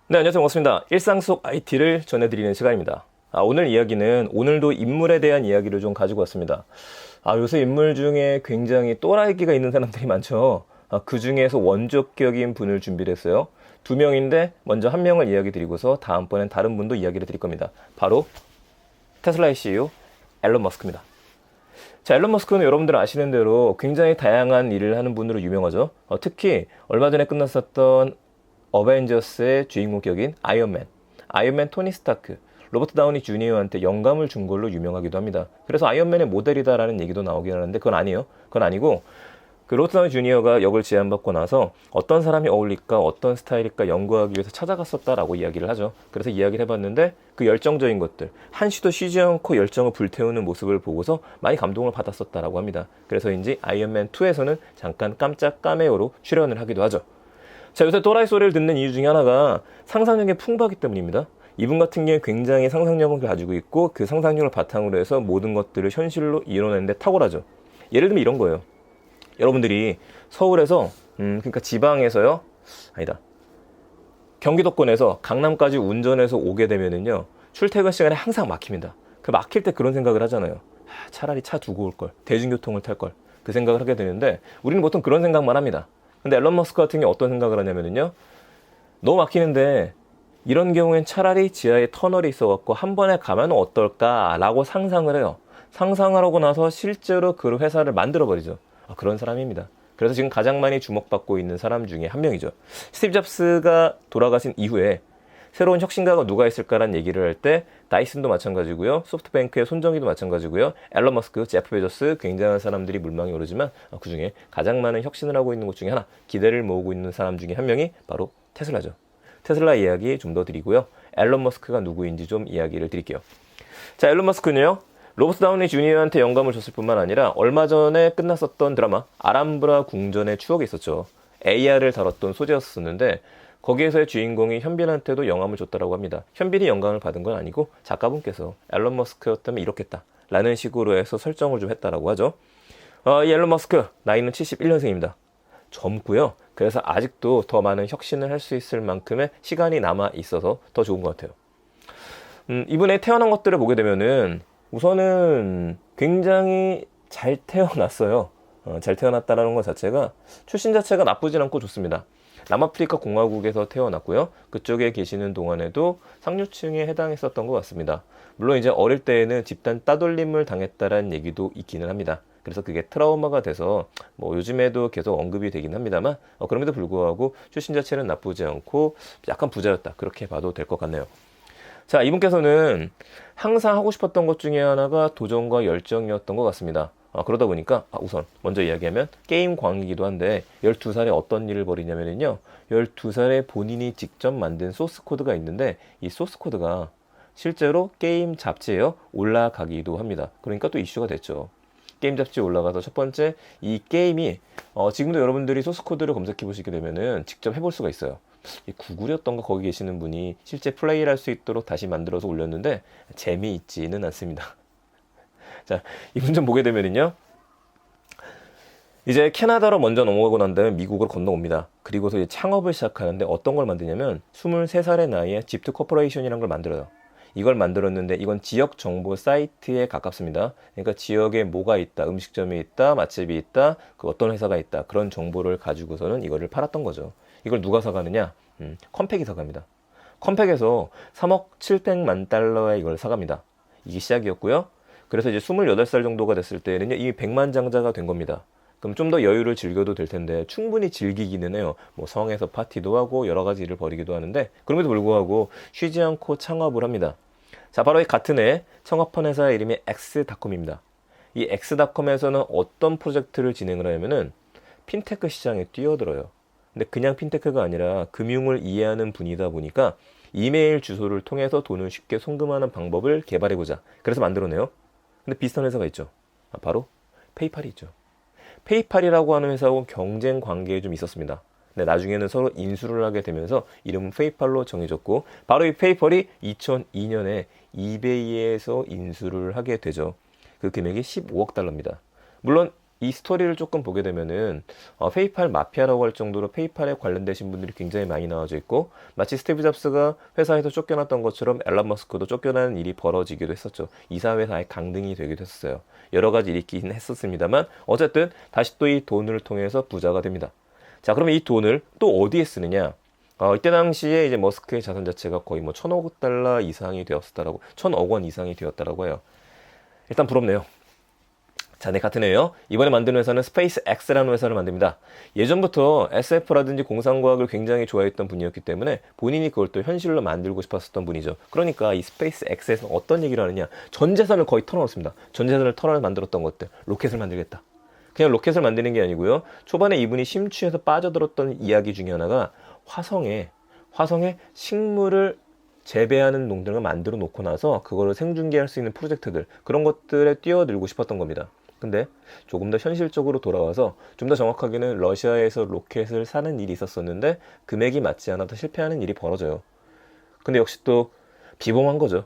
네, 안녕하세요. 반갑습니다. 일상 속 IT를 전해드리는 시간입니다. 오늘 이야기는 오늘도 인물에 대한 이야기를 좀 가지고 왔습니다. 요새 인물 중에 굉장히 또라이기가 있는 사람들이 많죠. 그 중에서 원조격인 분을 준비를 했어요. 두 명인데 먼저 한 명을 이야기 드리고서 다음번엔 다른 분도 이야기를 드릴 겁니다. 바로 테슬라의 CEO 앨런 머스크입니다. 자, 앨런 머스크는 여러분들 아시는 대로 굉장히 다양한 일을 하는 분으로 유명하죠. 특히 얼마 전에 끝났었던 어벤져스의 주인공 격인 아이언맨 토니 스타크, 로버트 다우니 주니어한테 영감을 준 걸로 유명하기도 합니다. 그래서 아이언맨의 모델이다라는 얘기도 나오긴 하는데 그건 아니에요. 그건 아니고 그 로버트 다우니 주니어가 역을 제안받고 나서 어떤 사람이 어울릴까, 어떤 스타일일까 연구하기 위해서 찾아갔었다라고 이야기를 하죠. 그래서 이야기를 해봤는데 그 열정적인 것들, 한시도 쉬지 않고 열정을 불태우는 모습을 보고서 많이 감동을 받았었다라고 합니다. 그래서인지 아이언맨 2에서는 잠깐 깜짝 카메오로 출연을 하기도 하죠. 자, 요새 또라이 소리를 듣는 이유 중에 하나가 상상력의 풍부하기 때문입니다. 이분 같은 경우에 굉장히 상상력을 가지고 있고 그 상상력을 바탕으로 해서 모든 것들을 현실로 이뤄내는데 탁월하죠. 예를 들면 이런 거예요. 여러분들이 서울에서 그러니까 지방에서요, 아니다, 경기도권에서 강남까지 운전해서 오게 되면은요, 출퇴근 시간에 항상 막힙니다. 그 막힐 때 그런 생각을 하잖아요. 차라리 차 두고 올 걸, 대중교통을 탈 걸, 그 생각을 하게 되는데 우리는 보통 그런 생각만 합니다. 근데 앨런 머스크 같은 경우 어떤 생각을 하냐면요, 너무 막히는데 이런 경우엔 차라리 지하에 터널이 있어갖고 한 번에 가면 어떨까라고 상상을 해요. 상상을 하고 나서 실제로 그 회사를 만들어버리죠. 그런 사람입니다. 그래서 지금 가장 많이 주목받고 있는 사람 중에 한 명이죠. 스티브 잡스가 돌아가신 이후에 새로운 혁신가가 누가 있을까라는 얘기를 할 때 다이슨도 마찬가지고요, 소프트뱅크의 손정희도 마찬가지고요, 앨런 머스크, 제프 베조스, 굉장한 사람들이 물망에 오르지만 그 중에 가장 많은 혁신을 하고 있는 것 중에 하나, 기대를 모으고 있는 사람 중에 한 명이 바로 테슬라죠. 테슬라 이야기 좀 더 드리고요, 앨런 머스크가 누구인지 좀 이야기를 드릴게요. 자, 앨런 머스크는요, 로버트 다우니 주니어한테 영감을 줬을 뿐만 아니라 얼마 전에 끝났었던 드라마 아람브라 궁전의 추억이 있었죠. AR을 다뤘던 소재였었는데 거기에서의 주인공이 현빈한테도 영감을 줬다라고 합니다. 현빈이 영감을 받은 건 아니고 작가분께서 앨런 머스크였다면 이렇겠다 라는 식으로 해서 설정을 좀 했다라고 하죠. 이 앨런 머스크 나이는 71년생입니다. 젊고요. 그래서 아직도 더 많은 혁신을 할 수 있을 만큼의 시간이 남아 있어서 더 좋은 것 같아요. 이분의 태어난 것들을 보게 되면은 우선은 굉장히 잘 태어났어요. 잘 태어났다라는 것 자체가, 출신 자체가 나쁘진 않고 좋습니다. 남아프리카 공화국에서 태어났고요. 그쪽에 계시는 동안에도 상류층에 해당했었던 것 같습니다. 물론 이제 어릴 때에는 집단 따돌림을 당했다라는 얘기도 있기는 합니다. 그래서 그게 트라우마가 돼서 요즘에도 계속 언급이 되긴 합니다만 그럼에도 불구하고 출신 자체는 나쁘지 않고 약간 부자였다, 그렇게 봐도 될 것 같네요. 자, 이분께서는 항상 하고 싶었던 것 중에 하나가 도전과 열정이었던 것 같습니다. 그러다 보니까 우선 먼저 이야기하면 게임 광이기도 한데 12살에 어떤 일을 벌이냐면요, 12살에 본인이 직접 만든 소스 코드가 있는데 이 소스 코드가 실제로 게임 잡지에 올라가기도 합니다. 그러니까 또 이슈가 됐죠. 게임 잡지에 올라가서 첫 번째, 이 게임이 지금도 여러분들이 소스 코드를 검색해 보시게 되면은 직접 해볼 수가 있어요. 이 구글이었던가 거기 계시는 분이 실제 플레이를 할 수 있도록 다시 만들어서 올렸는데 재미있지는 않습니다. 자, 이분 좀 보게 되면은요, 이제 캐나다로 먼저 넘어가고 난 다음에 미국으로 건너옵니다. 그리고서 이제 창업을 시작하는데 어떤 걸 만드냐면 23살의 나이에 집트 코퍼레이션이라는 걸 만들어요. 이걸 만들었는데 이건 지역 정보 사이트에 가깝습니다. 그러니까 지역에 뭐가 있다, 음식점이 있다, 맛집이 있다, 그 어떤 회사가 있다, 그런 정보를 가지고서는 이거를 팔았던 거죠. 이걸 누가 사가느냐? 컴팩이 사갑니다. 컴팩에서 3억 700만 달러에 이걸 사갑니다. 이게 시작이었고요. 그래서 이제 28살 정도가 됐을 때는요, 이미 100만 장자가 된 겁니다. 그럼 좀 더 여유를 즐겨도 될 텐데 충분히 즐기기는 해요. 성에서 파티도 하고 여러 가지 일을 벌이기도 하는데 그럼에도 불구하고 쉬지 않고 창업을 합니다. 자, 바로 이 같은 해 창업한 회사의 이름이 엑스닷컴입니다. 이 엑스닷컴에서는 어떤 프로젝트를 진행을 하냐면은 핀테크 시장에 뛰어들어요. 근데 그냥 핀테크가 아니라 금융을 이해하는 분이다 보니까 이메일 주소를 통해서 돈을 쉽게 송금하는 방법을 개발해보자, 그래서 만들어내요. 근데 비슷한 회사가 있죠. 바로 페이팔이 있죠. 페이팔이라고 하는 회사하고 경쟁 관계에 좀 있었습니다. 근데 나중에는 서로 인수를 하게 되면서 이름은 페이팔로 정해졌고, 바로 이 페이팔이 2002년에 이베이에서 인수를 하게 되죠. 그 금액이 15억 달러입니다. 물론 이 스토리를 조금 보게 되면은 페이팔 마피아라고 할 정도로 페이팔에 관련되신 분들이 굉장히 많이 나와져 있고, 마치 스티브 잡스가 회사에서 쫓겨났던 것처럼 앨런 머스크도 쫓겨나는 일이 벌어지기도 했었죠. 이사 회사의 강등이 되기도 했었어요. 여러 가지 일이 있긴 했었습니다만 어쨌든 다시 또 이 돈을 통해서 부자가 됩니다. 자, 그러면 이 돈을 또 어디에 쓰느냐? 이때 당시에 이제 머스크의 자산 자체가 거의 뭐 1,000억 달러 이상이 되었다라고, 1,000억 원 이상이 되었다라고 해요. 일단 부럽네요. 자, 네, 같은 회요. 이번에 만든 회사는 스페이스 X라는 회사를 만듭니다. 예전부터 SF라든지 공상과학을 굉장히 좋아했던 분이었기 때문에 본인이 그걸 또 현실로 만들고 싶었던 분이죠. 그러니까 이 스페이스 X에서 어떤 얘기를 하느냐? 전 재산을 거의 털어놓습니다. 전 재산을 털어 만들었던 것들. 로켓을 만들겠다. 그냥 로켓을 만드는 게 아니고요. 초반에 이분이 심취해서 빠져들었던 이야기 중에 하나가 화성에 식물을 재배하는 농장을 만들어 놓고 나서 그거를 생중계할 수 있는 프로젝트들, 그런 것들에 뛰어들고 싶었던 겁니다. 근데 조금 더 현실적으로 돌아와서, 좀 더 정확하게는 러시아에서 로켓을 사는 일이 있었었는데 금액이 맞지 않아서 실패하는 일이 벌어져요. 근데 역시 또 비범한 거죠.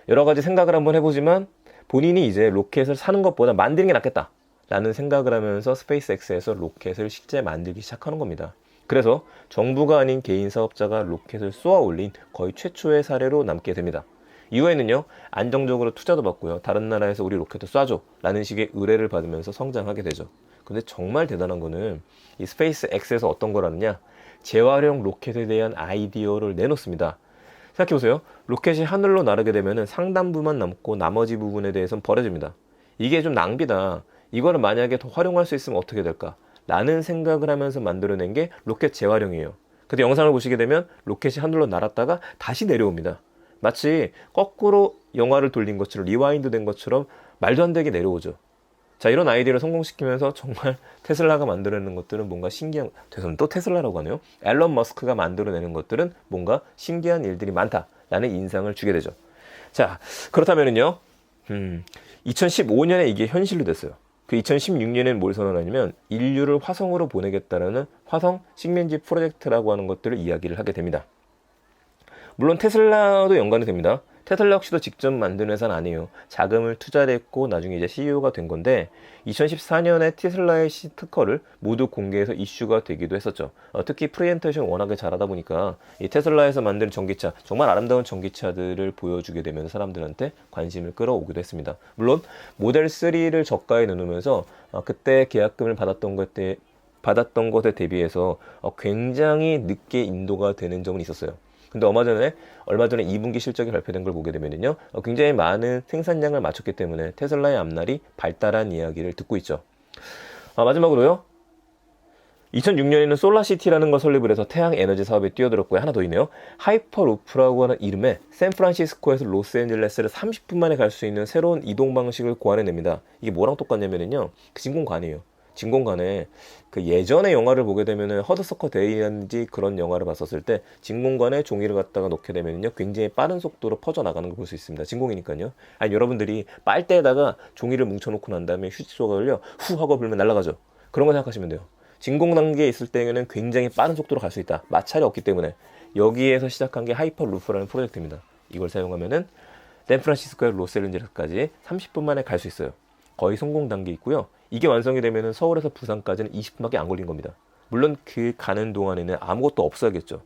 여러 가지 생각을 한번 해보지만 본인이 이제 로켓을 사는 것보다 만드는 게 낫겠다 라는 생각을 하면서 스페이스X에서 로켓을 실제 만들기 시작하는 겁니다. 그래서 정부가 아닌 개인 사업자가 로켓을 쏘아 올린 거의 최초의 사례로 남게 됩니다. 이후에는요, 안정적으로 투자도 받고요, 다른 나라에서 우리 로켓을 쏴줘 라는 식의 의뢰를 받으면서 성장하게 되죠. 근데 정말 대단한 거는 이 스페이스 X에서 어떤 거라느냐, 재활용 로켓에 대한 아이디어를 내놓습니다. 생각해보세요. 로켓이 하늘로 나르게 되면 상단부만 남고 나머지 부분에 대해서는 버려집니다. 이게 좀 낭비다. 이거를 만약에 더 활용할 수 있으면 어떻게 될까? 라는 생각을 하면서 만들어낸 게 로켓 재활용이에요. 근데 영상을 보시게 되면 로켓이 하늘로 날았다가 다시 내려옵니다. 마치 거꾸로 영화를 돌린 것처럼, 리와인드 된 것처럼 말도 안 되게 내려오죠. 자, 이런 아이디어를 성공시키면서 정말 테슬라가 만들어내는 것들은 뭔가 신기한, 죄송합니다, 또 테슬라라고 하네요. 앨런 머스크가 만들어내는 것들은 뭔가 신기한 일들이 많다라는 인상을 주게 되죠. 자, 그렇다면은요, 2015년에 이게 현실로 됐어요. 그 2016년에는 뭘 선언하냐면 인류를 화성으로 보내겠다라는 화성 식민지 프로젝트라고 하는 것들을 이야기를 하게 됩니다. 물론 테슬라도 연관이 됩니다. 테슬라 역시도 직접 만든 회사는 아니에요. 자금을 투자를 했고 나중에 이제 CEO가 된 건데, 2014년에 테슬라의 특허를 모두 공개해서 이슈가 되기도 했었죠. 특히 프레젠테이션 워낙에 잘하다 보니까 이 테슬라에서 만든 전기차, 정말 아름다운 전기차들을 보여주게 되면서 사람들한테 관심을 끌어오기도 했습니다. 물론 모델 3를 저가에 내놓으면서 그때 계약금을 받았던 것에 대비해서 굉장히 늦게 인도가 되는 점은 있었어요. 근데 얼마 전에 2분기 실적이 발표된 걸 보게 되면요, 굉장히 많은 생산량을 맞췄기 때문에 테슬라의 앞날이 발달한 이야기를 듣고 있죠. 마지막으로요, 2006년에는 솔라시티라는 걸 설립을 해서 태양 에너지 사업에 뛰어들었고요. 하나 더 있네요. 하이퍼루프라고 하는 이름의 샌프란시스코에서 로스앤젤레스를 30분 만에 갈 수 있는 새로운 이동 방식을 고안해냅니다. 이게 뭐랑 똑같냐면요, 그 진공관이에요. 진공관에 그 예전의 영화를 보게 되면은 허드서커 데이라든지 그런 영화를 봤었을 때 진공관에 종이를 갖다가 놓게 되면요, 굉장히 빠른 속도로 퍼져나가는 걸 볼 수 있습니다. 진공이니까요. 아니, 여러분들이 빨대에다가 종이를 뭉쳐놓고 난 다음에 휴지 조각을요 후 하고 불면 날아가죠. 그런 거 생각하시면 돼요. 진공 단계에 있을 때에는 굉장히 빠른 속도로 갈 수 있다. 마찰이 없기 때문에. 여기에서 시작한 게 하이퍼루프라는 프로젝트입니다. 이걸 사용하면은 샌프란시스코에 로스앤젤레스까지 30분 만에 갈 수 있어요. 거의 성공 단계에 있고요. 이게 완성이 되면 서울에서 부산까지는 20분밖에 안 걸린 겁니다. 물론 그 가는 동안에는 아무것도 없어야겠죠.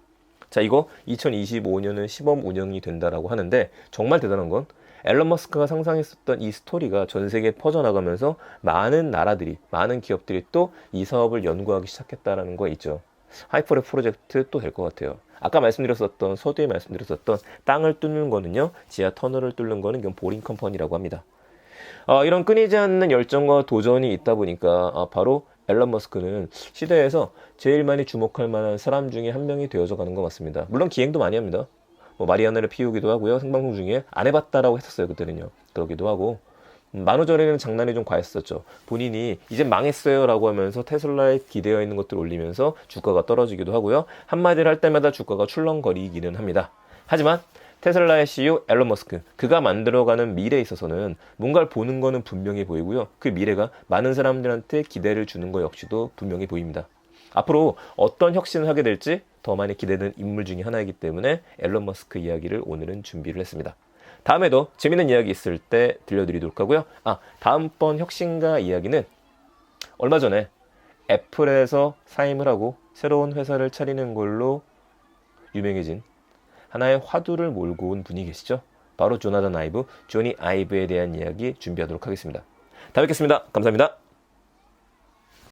자, 이거 2025년은 시범 운영이 된다라고 하는데, 정말 대단한 건 앨런 머스크가 상상했었던 이 스토리가 전 세계에 퍼져나가면서 많은 나라들이, 많은 기업들이 또 이 사업을 연구하기 시작했다라는 거 있죠. 하이퍼랩 프로젝트 또 될 것 같아요. 아까 서두에 말씀드렸었던 땅을 뚫는 거는요, 지하 터널을 뚫는 거는 이건 보링 컴퍼니라고 합니다. 이런 끊이지 않는 열정과 도전이 있다 보니까 바로 앨런 머스크는 시대에서 제일 많이 주목할 만한 사람 중에 한 명이 되어져 가는 것 같습니다. 물론 기행도 많이 합니다. 마리아나를 피우기도 하고요. 생방송 중에 안 해봤다라고 했었어요. 그때는요. 그러기도 하고, 만우절에는 장난이 좀 과했었죠. 본인이 이제 망했어요 라고 하면서 테슬라에 기대어 있는 것들을 올리면서 주가가 떨어지기도 하고요. 한마디를 할 때마다 주가가 출렁거리기는 합니다. 하지만 테슬라의 CEO 앨런 머스크, 그가 만들어가는 미래에 있어서는 뭔가를 보는 거는 분명히 보이고요. 그 미래가 많은 사람들한테 기대를 주는 것 역시도 분명히 보입니다. 앞으로 어떤 혁신을 하게 될지 더 많이 기대되는 인물 중에 하나이기 때문에 앨런 머스크 이야기를 오늘은 준비를 했습니다. 다음에도 재밌는 이야기 있을 때 들려드리도록 하고요. 다음번 혁신가 이야기는 얼마 전에 애플에서 사임을 하고 새로운 회사를 차리는 걸로 유명해진 하나의 화두를 몰고 온 분이 계시죠. 바로 조나단 아이브, 조니 아이브에 대한 이야기 준비하도록 하겠습니다. 다음에 뵙겠습니다. 감사합니다.